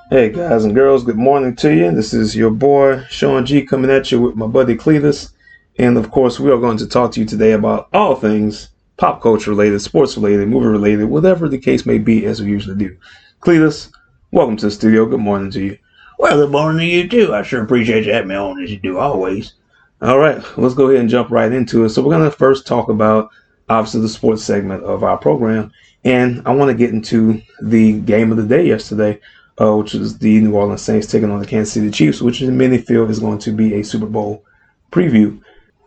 Hey guys and girls, good morning to you. This is your boy Shaun G coming at you with my buddy Cletus. And of course, we are going to talk to you today about all things pop culture related, sports related, movie related, whatever the case may be, as we usually do. Cletus, welcome to the studio. Good morning to you. Well, good morning to you too. I sure appreciate you having me on as you do always. All right, let's go ahead and jump right into it. So, we're going to first talk about obviously the sports segment of our program. And I want to get into the game of the day yesterday, which is the New Orleans Saints taking on the Kansas City Chiefs, which in many feel is going to be a Super Bowl preview.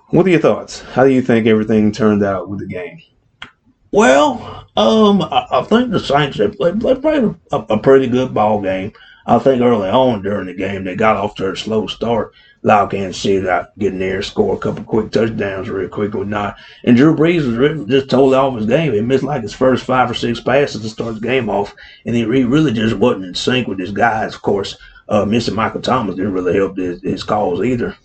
What are your thoughts? How do you think everything turned out with the game? I think the Saints they played a pretty good ball game. I think early on during the game they got off to a slow start. Allowed Kansas City to get in there, score a couple quick touchdowns real quick or not. And Drew Brees was just totally off his game. He missed like his first 5 or 6 passes to start the game off, and he really just wasn't in sync with his guys. Of course, missing Michael Thomas didn't really help his cause either.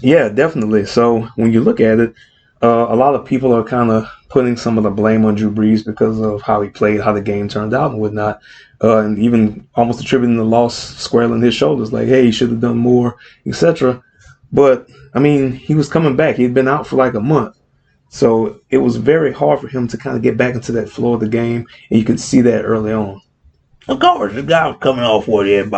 Yeah, definitely. So when you look at it, a lot of people are kind of putting some of the blame on Drew Brees because of how he played, how the game turned out, and whatnot, and even almost attributing the loss squarely on his shoulders, like, "Hey, he should have done more," etc. But I mean, he was coming back. He had been out for like a month, so it was very hard for him to kind of get back into that flow of the game, and you could see that early on. Of course, the guy was coming off what he had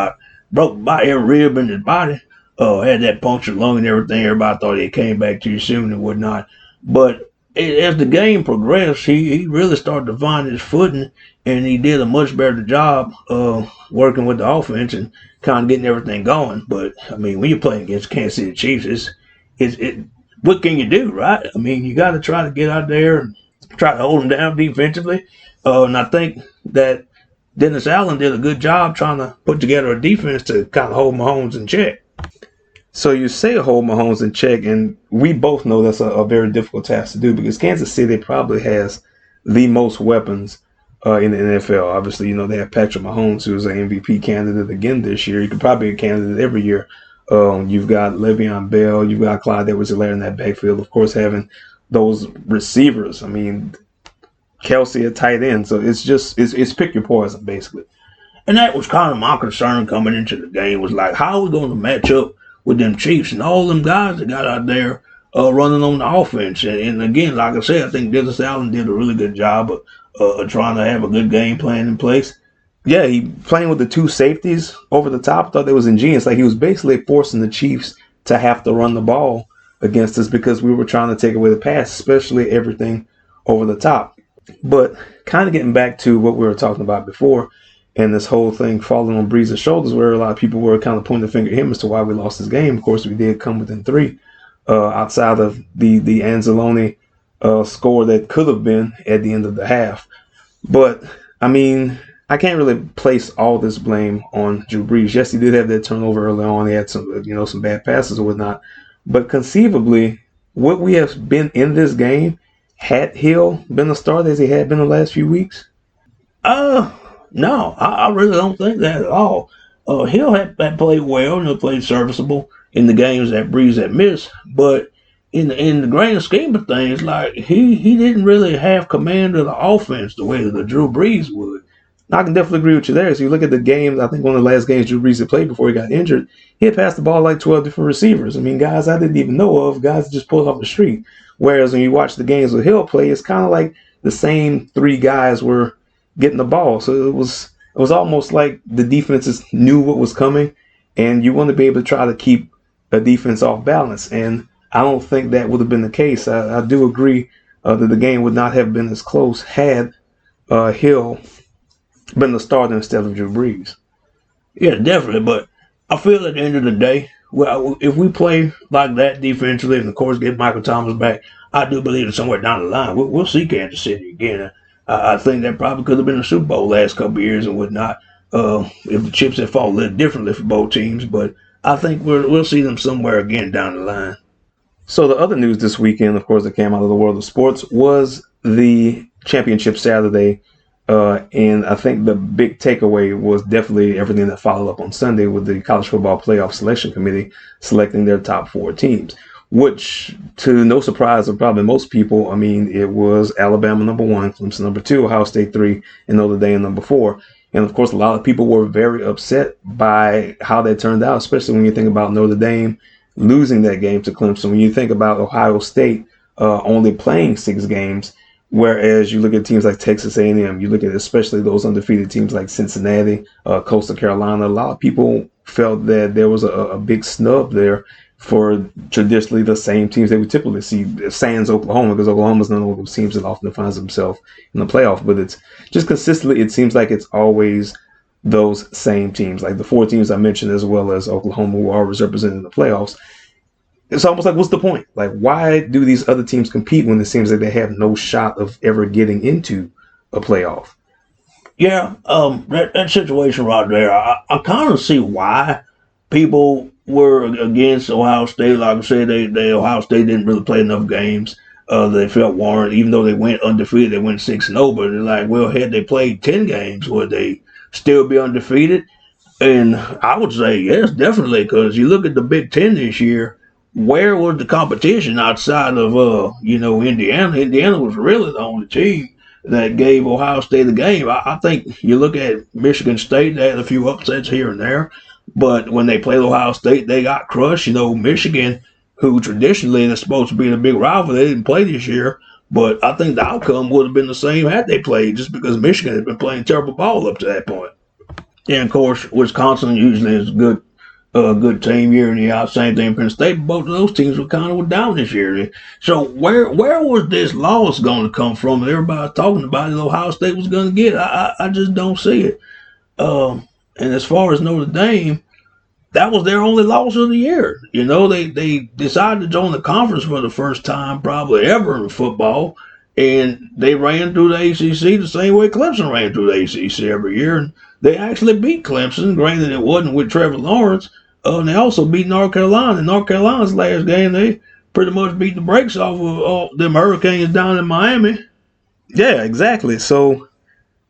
broke about every rib in his body. Had that punctured lung and everything. Everybody thought he came back too soon and whatnot. But as the game progressed, he really started to find his footing, and he did a much better job working with the offense and kind of getting everything going. But I mean, when you're playing against Kansas City Chiefs, what can you do, right? I mean, you got to try to get out there and try to hold them down defensively. And I think that Dennis Allen did a good job trying to put together a defense to kind of hold Mahomes in check. So you say hold Mahomes in check, and we both know that's a very difficult task to do because Kansas City probably has the most weapons in the NFL. Obviously, you know, they have Patrick Mahomes, who's an MVP candidate again this year. He could probably be a candidate every year. You've got Le'Veon Bell, you've got Clyde Edwards-Helaire in that backfield. Of course, having those receivers. I mean, Kelsey at tight end. So it's pick your poison basically. And that was kind of my concern coming into the game was like, how are we going to match up with them Chiefs and all them guys that got out there running on the offense? And again, like I said, I think Dennis Allen did a really good job of trying to have a good game plan in place. Yeah, he playing with the two safeties over the top. I thought that was ingenious. Like he was basically forcing the Chiefs to have to run the ball against us because we were trying to take away the pass, especially everything over the top. But kind of getting back to what we were talking about before, and this whole thing falling on Breeze's shoulders, where a lot of people were kind of pointing the finger at him as to why we lost this game. Of course, we did come within three, outside of the Anzalone score that could have been at the end of the half. But I mean, I can't really place all this blame on Drew Brees. Yes, he did have that turnover early on. He had some bad passes or whatnot. But conceivably, what we have been in this game, had Hill been a starter as he had been the last few weeks? Uh, no, I really don't think that at all. Hill had played well and he played serviceable in the games that Breeze had missed, but in the grand scheme of things, like he didn't really have command of the offense the way that the Drew Brees would. I can definitely agree with you there. So you look at the games, I think one of the last games Drew Brees had played before he got injured, he had passed the ball like 12 different receivers. I mean, guys I didn't even know of, guys just pulled off the street. Whereas when you watch the games with Hill play, it's kind of like the same three guys were getting the ball. So it was almost like the defenses knew what was coming, and you want to be able to try to keep a defense off balance. And I don't think that would have been the case. I do agree that the game would not have been as close had Hill been the starter instead of Drew Brees. Yeah, definitely. But I feel at the end of the day, well, if we play like that defensively and of course get Michael Thomas back, I do believe that somewhere down the line we'll see Kansas City again. I think that probably could have been a Super Bowl last couple of years and whatnot if the chips had fallen a little differently for both teams. But I think we'll see them somewhere again down the line. So the other news this weekend, of course, that came out of the world of sports was the championship Saturday. And I think the big takeaway was definitely everything that followed up on Sunday with the College Football Playoff Selection Committee selecting their top four teams, which, to no surprise of probably most people, I mean, it was Alabama number one, Clemson number two, Ohio State three, and Notre Dame number four. And of course, a lot of people were very upset by how that turned out, especially when you think about Notre Dame losing that game to Clemson. When you think about Ohio State only playing 6 games, whereas you look at teams like Texas A&M, you look at especially those undefeated teams like Cincinnati, Coastal Carolina. A lot of people felt that there was a big snub there for traditionally the same teams they would typically see, sans Oklahoma, because Oklahoma's none of those teams that often finds themselves in the playoff. But it's just consistently, it seems like it's always those same teams, like the 4 teams I mentioned, as well as Oklahoma, who are always represented in the playoffs. It's almost like, what's the point? Like, why do these other teams compete when it seems like they have no shot of ever getting into a playoff? Yeah, that situation right there, I kind of see why people were against Ohio State. Like I said, they Ohio State didn't really play enough games. They felt warranted, even though they went undefeated, they went 6-0. But they're like, well, had they played 10 games, would they still be undefeated? And I would say yes, definitely, because you look at the Big Ten this year. Where was the competition outside of Indiana? Indiana was really the only team that gave Ohio State a game. I think you look at Michigan State; they had a few upsets here and there, but when they played Ohio State, they got crushed. Michigan, who traditionally is supposed to be the big rival, they didn't play this year. But I think the outcome would have been the same had they played, just because Michigan had been playing terrible ball up to that point. And of course, Wisconsin usually is a good team year in the out. Same thing Penn State. But both of those teams were kind of down this year. So where was this loss going to come from? Everybody talking about it. Ohio State was going to get. I just don't see it. And as far as Notre Dame, that was their only loss of the year. They decided to join the conference for the first time probably ever in football, and they ran through the ACC the same way Clemson ran through the ACC every year, and they actually beat Clemson. Granted, it wasn't with Trevor Lawrence. And they also beat North Carolina. In North Carolina's last game, they pretty much beat the brakes off of all them Hurricanes down in Miami. Yeah, exactly. So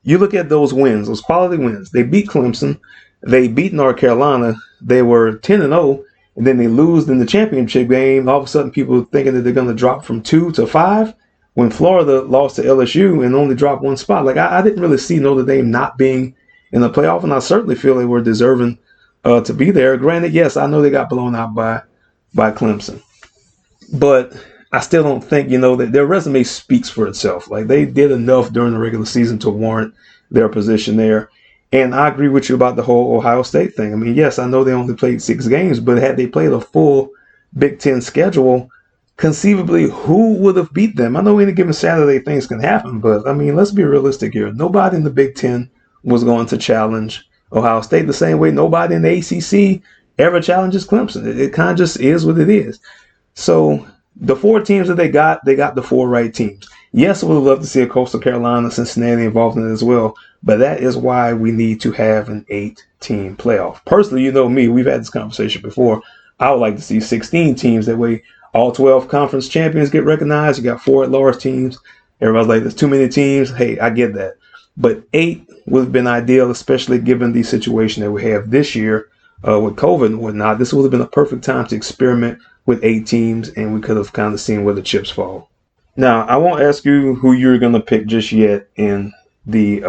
you look at those wins, those quality wins. They beat Clemson. They beat North Carolina. They were 10-0, and then they lose in the championship game. All of a sudden, people are thinking that they're going to drop from 2 to 5 when Florida lost to LSU and only dropped 1 spot. Like, I didn't really see Notre Dame not being in the playoff, and I certainly feel they were deserving to be there. Granted, yes, I know they got blown out by Clemson, but I still don't think, that their resume speaks for itself. Like, they did enough during the regular season to warrant their position there. And I agree with you about the whole Ohio State thing. I mean, yes, I know they only played 6 games, but had they played a full Big Ten schedule, conceivably, who would have beat them? I know any given Saturday things can happen, but I mean, let's be realistic here. Nobody in the Big Ten was going to challenge Ohio State the same way nobody in the ACC ever challenges Clemson. It kind of just is what it is. So the 4 teams that they got the 4 right teams. Yes, I would love to see a Coastal Carolina, Cincinnati involved in it as well, but that is why we need to have an 8-team playoff. Personally, you know me, we've had this conversation before. I would like to see 16 teams. That way all 12 conference champions get recognized. You got 4 at-large teams. Everybody's like, there's too many teams. Hey, I get that. But 8 would have been ideal, especially given the situation that we have this year with COVID and whatnot. This would have been a perfect time to experiment with 8 teams, and we could have kind of seen where the chips fall. Now, I won't ask you who you're going to pick just yet in the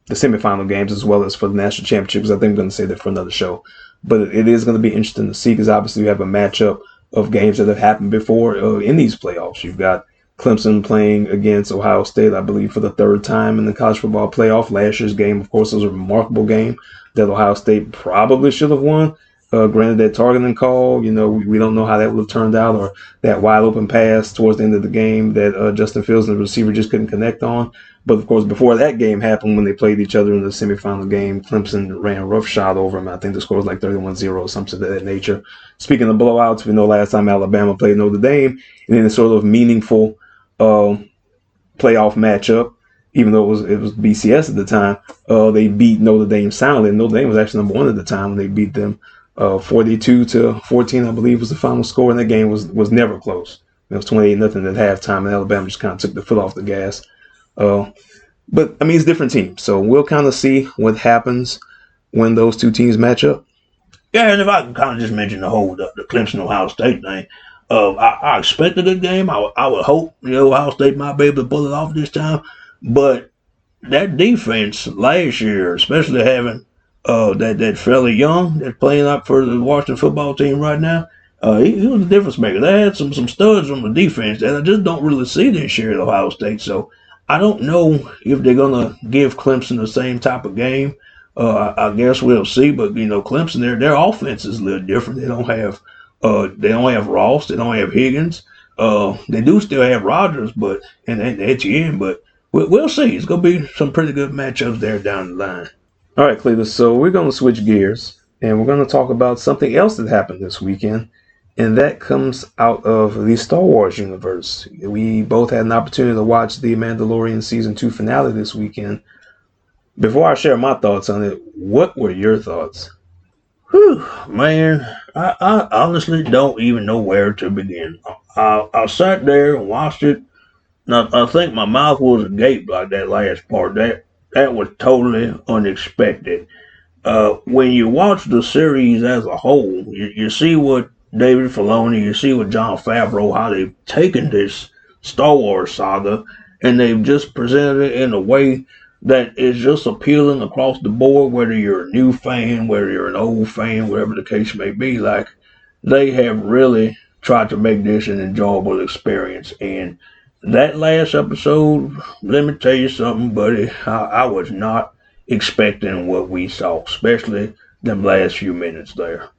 semifinal games, as well as for the national championship, because I think I'm going to say that for another show. But it is going to be interesting to see, because obviously we have a matchup of games that have happened before in these playoffs. You've got Clemson playing against Ohio State, I believe, for the 3rd time in the college football playoff. Last year's game, of course, was a remarkable game that Ohio State probably should have won. Granted, that targeting call, we don't know how that would have turned out, or that wide open pass towards the end of the game that Justin Fields and the receiver just couldn't connect on. But of course, before that game happened, when they played each other in the semifinal game, Clemson ran roughshod over him. I think the score was like 31-0 or something of that nature. Speaking of blowouts, we know last time Alabama played Notre Dame, and in a sort of meaningful playoff matchup, even though it was BCS at the time, they beat Notre Dame soundly. Notre Dame was actually number 1 at the time when they beat them. 42-14, I believe, was the final score, and that game was never close. It was 28-0 at halftime, and Alabama just kind of took the foot off the gas. But I mean, it's different teams, so we'll kind of see what happens when those 2 teams match up. Yeah, and if I can kind of just mention the Clemson Ohio State thing, I expect a good game. I would hope Ohio State might be able to pull it off this time, but that defense last year, especially having that fella Young that's playing up for the Washington football team right now, he was a difference maker. They had some studs on the defense that I just don't really see this year at Ohio State. So I don't know if they're gonna give Clemson the same type of game. I guess we'll see. But Clemson, their offense is a little different. They don't have Ross. They don't have Higgins. They do still have Rodgers, but and Etienne, but we'll see. It's going to be some pretty good matchups there down the line. All right, Cletus. So we're going to switch gears and we're going to talk about something else that happened this weekend, and that comes out of the Star Wars universe. We both had an opportunity to watch the Mandalorian season 2 finale this weekend. Before I share my thoughts on it, what were your thoughts? Whew, man, I honestly don't even know where to begin. I sat there and watched it. And I think my mouth was agape like that last part. That was totally unexpected. When you watch the series as a whole, you see what David Filoni, you see what Jon Favreau, how they've taken this Star Wars saga and they've just presented it in a way that is just appealing across the board, whether you're a new fan, whether you're an old fan, whatever the case may be. Like, they have really tried to make this an enjoyable experience. And that last episode, let me tell you something, buddy. I was not expecting what we saw, especially them last few minutes there.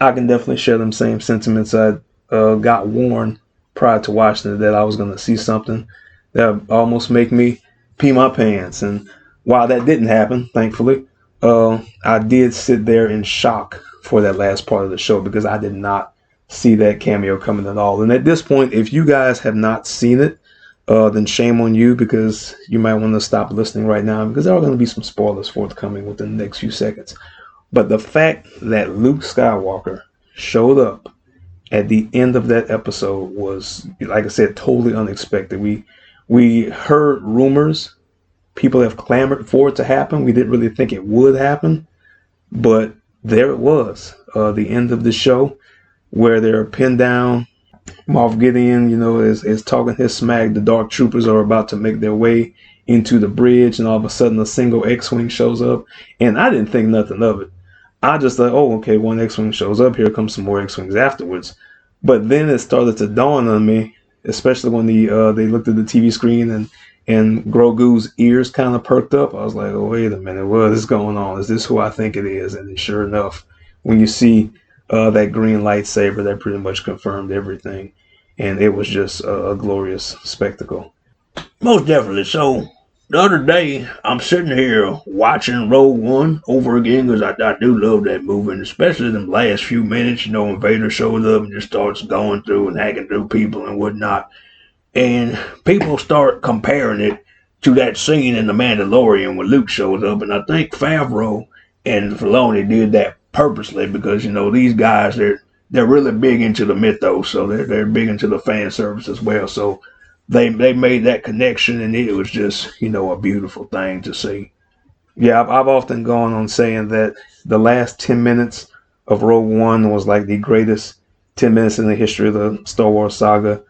I can definitely share them same sentiments. I got warned prior to watching it that I was going to see something that almost make me pee my pants. And while that didn't happen, thankfully, I did sit there in shock for that last part of the show because I did not see that cameo coming at all. And at this point, if you guys have not seen it, then shame on you, because you might want to stop listening right now because there are going to be some spoilers forthcoming within the next few seconds. But the fact that Luke Skywalker showed up at the end of that episode was, like I said, totally unexpected. We heard rumors. People have clamored for it to happen. We didn't really think it would happen. But there it was, the end of the show, where they're pinned down. Moff Gideon, is talking his smack. The Dark Troopers are about to make their way into the bridge, and all of a sudden a single X-Wing shows up. And I didn't think nothing of it. I just thought, oh, okay, one X-Wing shows up. Here comes some more X-Wings afterwards. But then it started to dawn on me, especially when they looked at the TV screen and Grogu's ears kind of perked up. I was like, oh, wait a minute, what is going on? Is this who I think it is? And then sure enough, when you see that green lightsaber, that pretty much confirmed everything. And it was just a glorious spectacle. Most definitely. So the other day, I'm sitting here watching Rogue One over again because I do love that movie, and especially them last few minutes, when Vader shows up and just starts going through and hacking through people and whatnot. And people start comparing it to that scene in The Mandalorian when Luke shows up. And I think Favreau and Filoni did that purposely because, these guys, they're really big into the mythos. So they're big into the fan service as well. So they made that connection, and it was just, a beautiful thing to see. Yeah, I've often gone on saying that the last 10 minutes of Rogue One was like the greatest 10 minutes in the history of the Star Wars saga,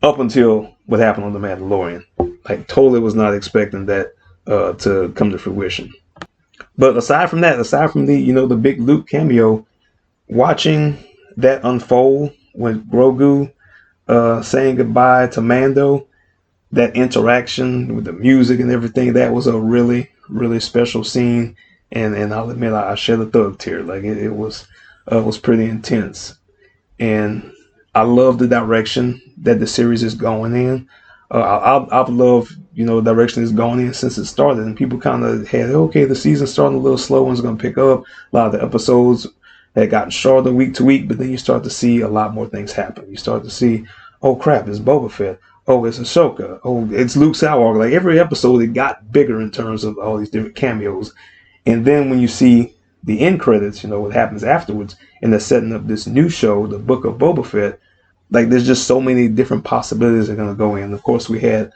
up until what happened on The Mandalorian. Like, totally was not expecting that to come to fruition. But aside from that, aside from the big Luke cameo, watching that unfold when Grogu saying goodbye to Mando, that interaction with the music and everything, that was a really, really special scene. And I'll admit, I shed a thug tear. Like, it was pretty intense. And I love the direction that the series is going in. I've loved, the direction it's going in since it started. And people kind of had, okay, the season's starting a little slow and it's going to pick up. A lot of the episodes had gotten shorter week to week, but then you start to see a lot more things happen. You start to see, oh crap, it's Boba Fett. Oh, it's Ahsoka. Oh, it's Luke Skywalker. Like, every episode, it got bigger in terms of all these different cameos. And then when you see the end credits, what happens afterwards, and they're setting up this new show, the Book of Boba Fett. Like, there's just so many different possibilities that are going to go in. Of course, we had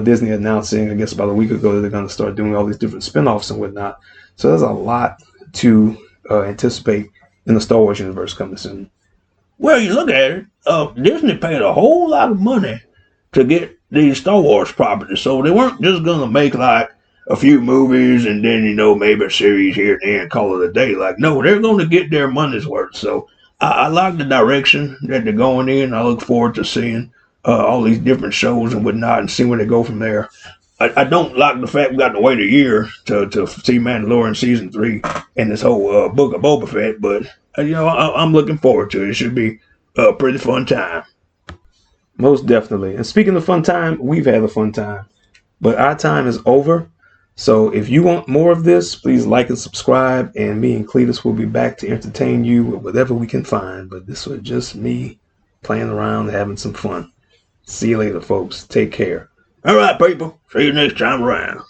Disney announcing, I guess about a week ago, that they're going to start doing all these different spinoffs and whatnot. So there's a lot to anticipate in the Star Wars universe coming soon. Well, you look at it, Disney paid a whole lot of money to get these Star Wars properties, so they weren't just going to make like a few movies and then maybe a series here and there and call it a day. Like no, they're going to get their money's worth. So I like the direction that they're going in. I look forward to seeing all these different shows and whatnot and see where they go from there. I don't like the fact we got to wait a year to see Mandalorian season 3 and this whole book of Boba Fett, but I'm looking forward to it. It should be a pretty fun time. Most definitely. And speaking of fun time, we've had a fun time, but our time is over. So if you want more of this, please like and subscribe. And me and Cletus will be back to entertain you with whatever we can find. But this was just me playing around, having some fun. See you later, folks. Take care. All right, people. See you next time around.